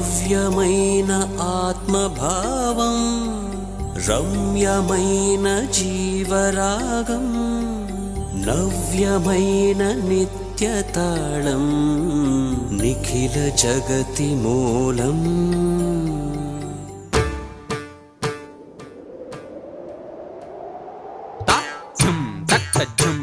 భవ్యమైన ఆత్మభావం రమ్యమైన జీవరాగం నవ్యమైన నిత్యతాళం నిఖిల జగతి మూలం తా ఝుమ్ దక్క ఝుమ్